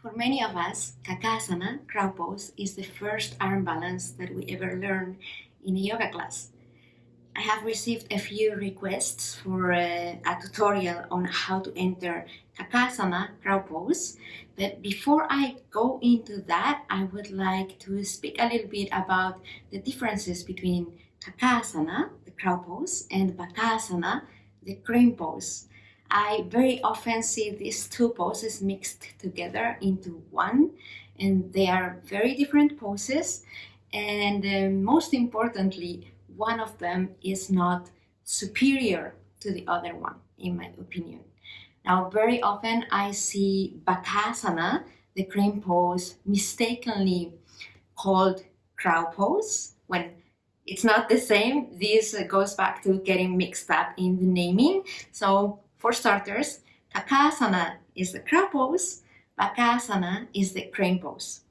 For many of us, Kakasana, crow pose, is the first arm balance that we ever learned in a yoga class. I have received a few requests for a tutorial on how to enter Kakasana, crow pose, but before I go into that, I would like to speak a little bit about the differences between Kakasana, the crow pose, and Bakasana, the crane pose. I very often see these two poses mixed together into one, and they are very different poses. And most importantly, one of them is not superior to the other one, in my opinion. Now, very often I see Bakasana, the crane pose, mistakenly called crow pose when it's not the same. This goes back to getting mixed up in the naming. So for starters, Kakasana is the crow pose, Bakasana is the crane pose.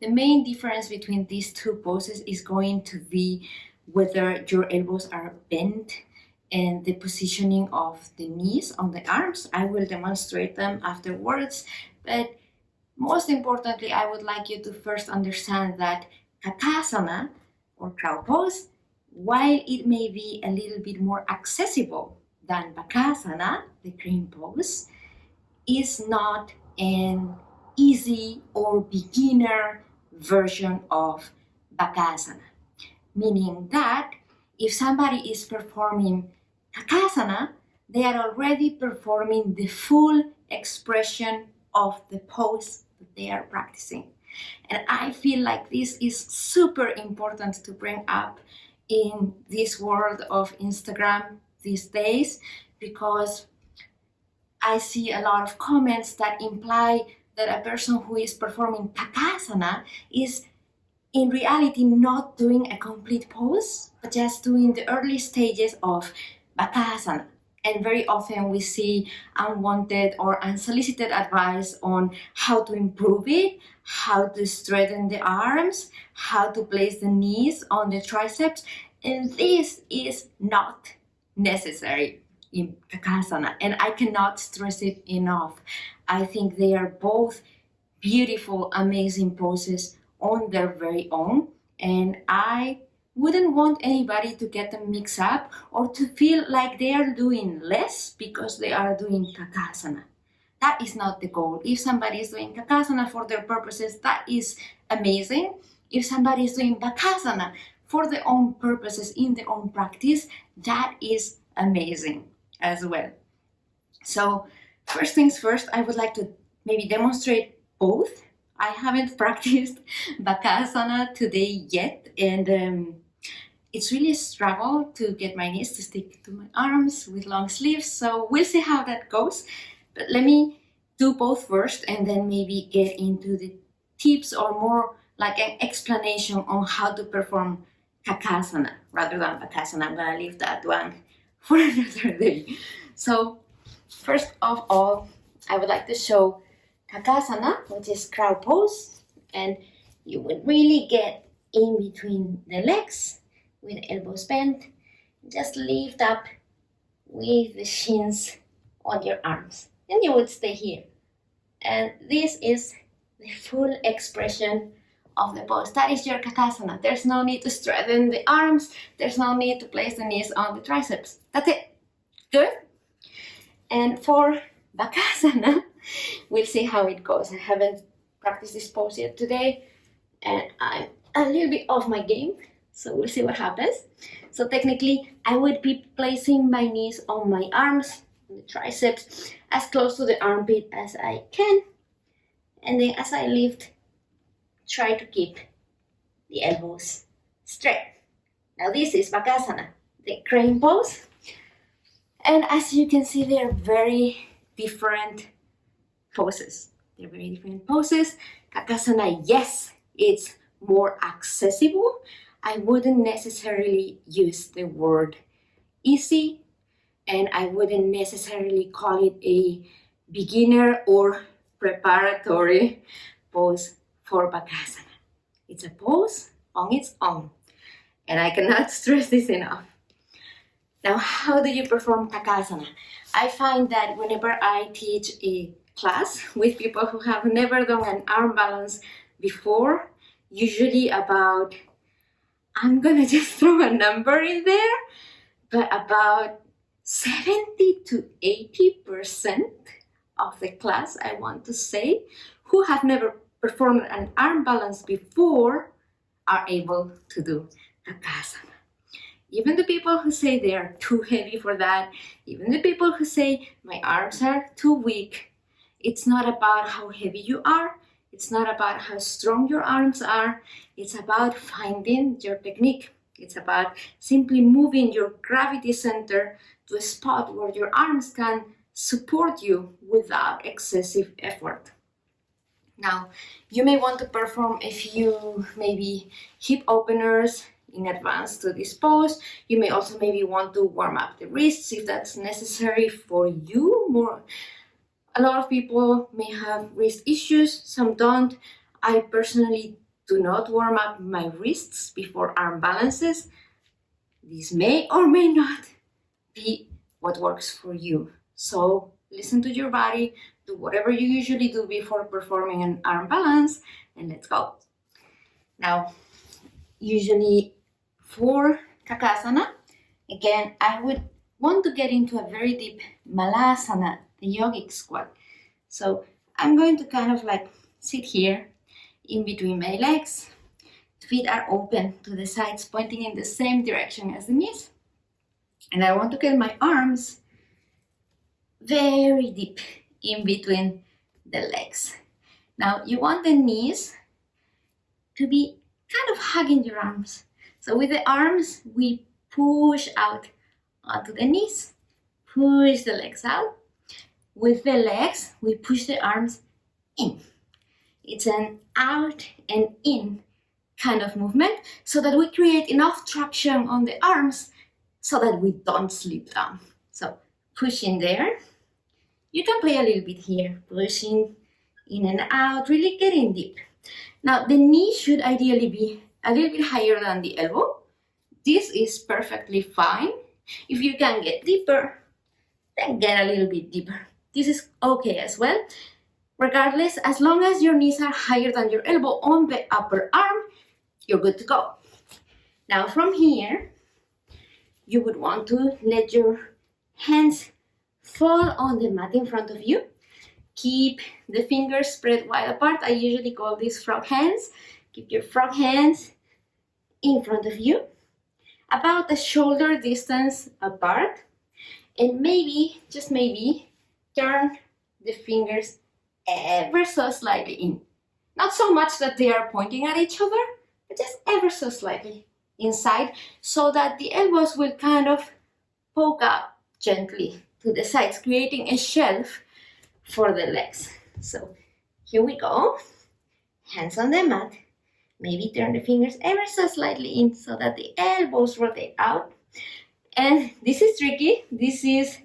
The main difference between these two poses is going to be whether your elbows are bent and the positioning of the knees on the arms. I will demonstrate them afterwards, but most importantly, I would like you to first understand that Kakasana, or crow pose, while it may be a little bit more accessible than Bakasana, the crane pose, is not an easy or beginner version of Bakasana. Meaning that if somebody is performing Kakasana, they are already performing the full expression of the pose that they are practicing. And I feel like this is super important to bring up in this world of Instagram these days, because I see a lot of comments that imply that a person who is performing Kakasana is in reality not doing a complete pose, but just doing the early stages of Bakasana. And very often we see unwanted or unsolicited advice on how to improve it, how to straighten the arms, how to place the knees on the triceps. And this is not necessary in Kakasana. And I cannot stress it enough. I think they are both beautiful, amazing poses on their very own. And I wouldn't want anybody to get them mixed up or to feel like they are doing less because they are doing Kakasana. That is not the goal. If somebody is doing Kakasana for their purposes, that is amazing. If somebody is doing Bakasana for their own purposes in their own practice, that is amazing as well. So first things first, I would like to maybe demonstrate both. I haven't practiced Bakasana today yet, and it's really a struggle to get my knees to stick to my arms with long sleeves, so we'll see how that goes. But let me do both first and then maybe get into the tips or more like an explanation on how to perform Kakasana rather than Bakasana. I'm gonna leave that one for another day. So first of all, I would like to show Kakasana, which is crow pose, and you would really get in between the legs with elbows bent. Just lift up with the shins on your arms, and you would stay here. And this is the full expression of the pose. That is your Kakasana. There's no need to straighten the arms. There's no need to place the knees on the triceps. That's it. Good? And for Bakasana, we'll see how it goes. I haven't practiced this pose yet today, and I'm a little bit off my game, so we'll see what happens. So technically, I would be placing my knees on my arms, on the triceps, as close to the armpit as I can. And then as I lift, try to keep the elbows straight. Now this is Bakasana, the crane pose. And as you can see, they're very different poses. They're very different poses. Kakasana, yes, it's more accessible. I wouldn't necessarily use the word easy, and I wouldn't necessarily call it a beginner or preparatory pose for Bakasana. It's a pose on its own, and I cannot stress this enough. Now, how do you perform Kakasana? I find that whenever I teach a class with people who have never done an arm balance before, usually about, I'm gonna just throw a number in there, but about 70 to 80% of the class, I want to say, who have never performed an arm balance before are able to do Kakasana. Even the people who say they are too heavy for that, even the people who say my arms are too weak, it's not about how heavy you are, it's not about how strong your arms are, it's about finding your technique. It's about simply moving your gravity center to a spot where your arms can support you without excessive effort. Now, you may want to perform a few maybe hip openers in advance to this pose. You may also maybe want to warm up the wrists if that's necessary for you. A lot of people may have wrist issues, some don't. I personally do not warm up my wrists before arm balances. This may or may not be what works for you. So listen to your body, do whatever you usually do before performing an arm balance, and let's go. Now, usually for Kakasana, again, I would want to get into a very deep Malasana, the yogic squat. So I'm going to kind of like sit here in between my legs. Feet are open to the sides, pointing in the same direction as the knees. And I want to get my arms very deep in between the legs. Now you want the knees to be kind of hugging your arms. So with the arms, we push out onto the knees, push the legs out. With the legs, we push the arms in. It's an out and in kind of movement so that we create enough traction on the arms so that we don't slip down. So push in there. You can play a little bit here, pushing in and out, really getting deep. Now the knee should ideally be a little bit higher than the elbow. This is perfectly fine. If you can get deeper, then get a little bit deeper. This is okay as well. Regardless, as long as your knees are higher than your elbow on the upper arm, you're good to go. Now from here, you would want to let your hands fall on the mat in front of you. Keep the fingers spread wide apart. I usually call these frog hands. Keep your frog hands in front of you, about a shoulder distance apart, and maybe, just maybe, turn the fingers ever so slightly in. Not so much that they are pointing at each other, but just ever so slightly inside, so that the elbows will kind of poke up gently to the sides, creating a shelf for the legs. So here we go. Hands on the mat. Maybe turn the fingers ever so slightly in so that the elbows rotate out. And this is tricky. This is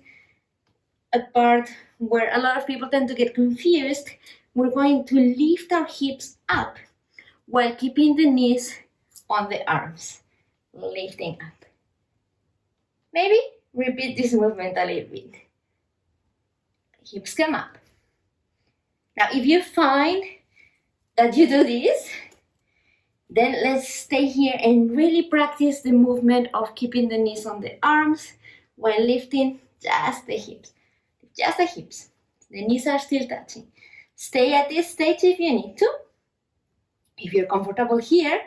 a part where a lot of people tend to get confused. We're going to lift our hips up while keeping the knees on the arms. Lifting up. Maybe repeat this movement a little bit. Hips come up. Now, if you find that you do this, then let's stay here and really practice the movement of keeping the knees on the arms while lifting just the hips. Just the hips. The knees are still touching. Stay at this stage if you need to. If you're comfortable here,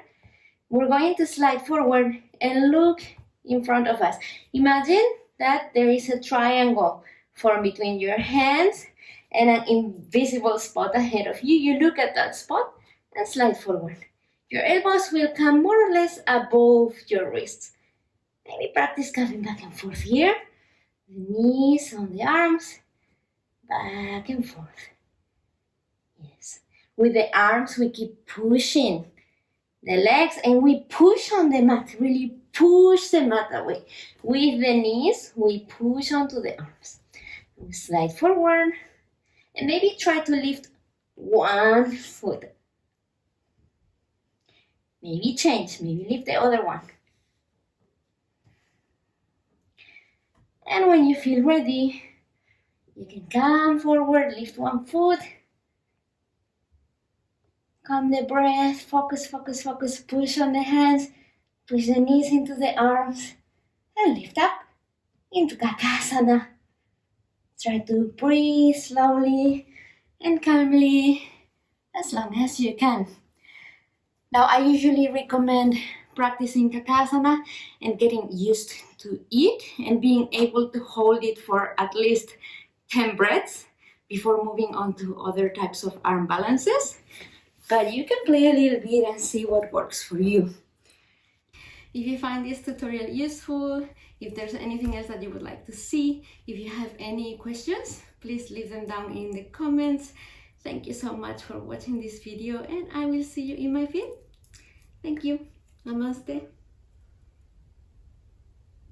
we're going to slide forward and look in front of us. Imagine that there is a triangle formed between your hands and an invisible spot ahead of you. You look at that spot and slide forward. Your elbows will come more or less above your wrists. Maybe practice coming back and forth here. The knees on the arms, back and forth. Yes. With the arms, we keep pushing the legs and we push on the mat, really push the mat away. With the knees, we push onto the arms. We slide forward and maybe try to lift one foot. Maybe change, maybe lift the other one. And when you feel ready, You can come forward, lift one foot, calm the breath, focus, focus, focus, push on the hands, push the knees into the arms, and lift up into Kakasana. Try to breathe slowly and calmly as long as you can. Now, I usually recommend practicing Kakasana and getting used to it and being able to hold it for at least 10 breaths before moving on to other types of arm balances. But you can play a little bit and see what works for you. If you find this tutorial useful, if there's anything else that you would like to see, if you have any questions, please leave them down in the comments. Thank you so much for watching this video, and I will see you in my feed. Thank you. Namaste.